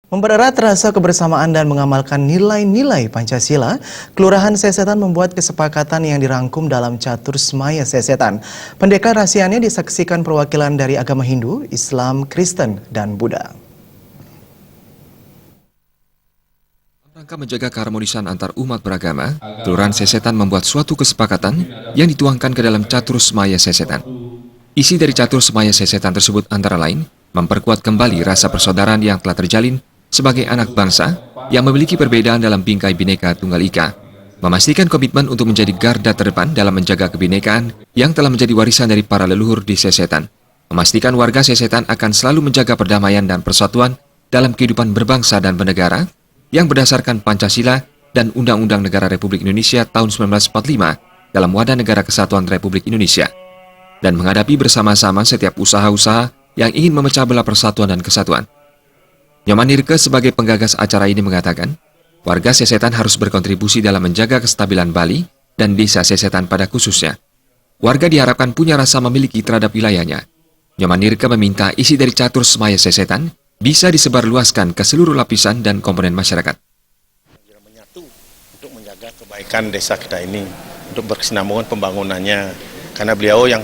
Mempererat rasa kebersamaan dan mengamalkan nilai-nilai Pancasila, Kelurahan Sesetan membuat kesepakatan yang dirangkum dalam Catur Semaya Sesetan. Pendeklarasiannya disaksikan perwakilan dari agama Hindu, Islam, Kristen, dan Buddha. Rangka menjaga keharmonisan antar umat beragama, Kelurahan Sesetan membuat suatu kesepakatan yang dituangkan ke dalam Catur Semaya Sesetan. Isi dari Catur Semaya Sesetan tersebut antara lain memperkuat kembali rasa persaudaraan yang telah terjalin sebagai anak bangsa yang memiliki perbedaan dalam bingkai Bhinneka Tunggal Ika, memastikan komitmen untuk menjadi garda terdepan dalam menjaga kebinekaan yang telah menjadi warisan dari para leluhur di Sesetan, memastikan warga Sesetan akan selalu menjaga perdamaian dan persatuan dalam kehidupan berbangsa dan bernegara yang berdasarkan Pancasila dan Undang-Undang Negara Republik Indonesia tahun 1945 dalam Wadah Negara Kesatuan Republik Indonesia, dan menghadapi bersama-sama setiap usaha-usaha yang ingin memecah belah persatuan dan kesatuan. Nyoman Nirke sebagai penggagas acara ini mengatakan, warga Sesetan harus berkontribusi dalam menjaga kestabilan Bali dan desa Sesetan pada khususnya. Warga diharapkan punya rasa memiliki terhadap wilayahnya. Nyoman Nirke meminta isi dari Catur Semaya Sesetan bisa disebarluaskan ke seluruh lapisan dan komponen masyarakat. Menyatu untuk menjaga kebaikan desa kita ini, untuk berkesinambungan pembangunannya. Karena beliau yang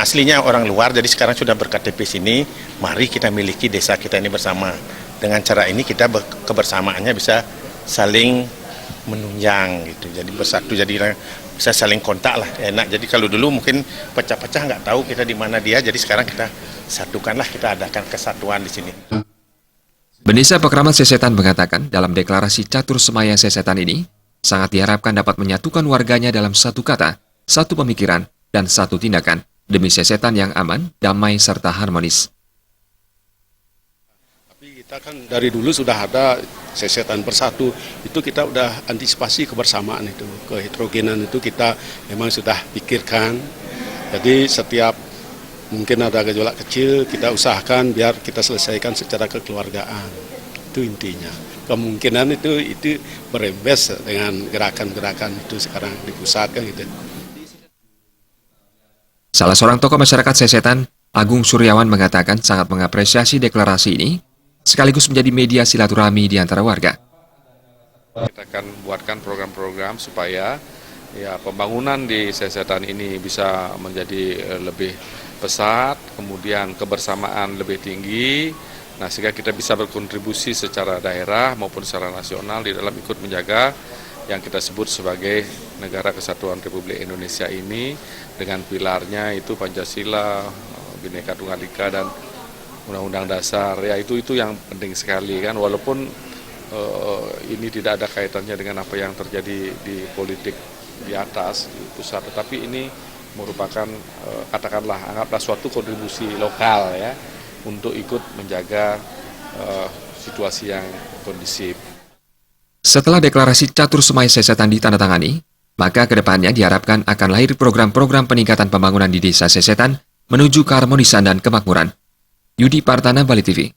aslinya orang luar, jadi sekarang sudah ber-KTP sini, mari kita miliki desa kita ini bersama. Dengan cara ini kita kebersamaannya bisa saling menunjang gitu, jadi bersatu, jadi bisa saling kontak lah, enak. Jadi kalau dulu mungkin pecah-pecah nggak tahu kita di mana dia, jadi sekarang kita satukanlah, kita adakan kesatuan di sini. Bendesa Pakraman Sesetan mengatakan dalam deklarasi Catur Semaya Sesetan ini sangat diharapkan dapat menyatukan warganya dalam satu kata, satu pemikiran, dan satu tindakan demi Sesetan yang aman, damai, serta harmonis. Tapi kita kan dari dulu sudah ada Sesetan bersatu, itu kita udah antisipasi kebersamaan itu, keheterogenan itu kita memang sudah pikirkan. Jadi setiap mungkin ada gejolak kecil, kita usahakan biar kita selesaikan secara kekeluargaan. Itu intinya. Kemungkinan itu berembes dengan gerakan-gerakan itu sekarang dipusatkan gitu. Salah seorang tokoh masyarakat Sesetan, Agung Suryawan mengatakan sangat mengapresiasi deklarasi ini, sekaligus menjadi media silaturahmi di antara warga. Kita akan buatkan program-program supaya pembangunan di Sesetan ini bisa menjadi lebih pesat, kemudian kebersamaan lebih tinggi, sehingga kita bisa berkontribusi secara daerah maupun secara nasional di dalam ikut menjaga yang kita sebut sebagai Negara Kesatuan Republik Indonesia ini dengan pilarnya itu Pancasila, Bhinneka Tunggal Ika, dan Undang-Undang Dasar. Ya itu yang penting sekali kan, walaupun ini tidak ada kaitannya dengan apa yang terjadi di politik di atas, di pusat, tetapi ini merupakan anggaplah suatu kontribusi lokal ya untuk ikut menjaga situasi yang kondusif. Setelah deklarasi Catur Semaya Sesetan ditandatangani, maka kedepannya diharapkan akan lahir program-program peningkatan pembangunan di desa Sesetan menuju keharmonisan dan kemakmuran. Yudi Partana, Bali TV.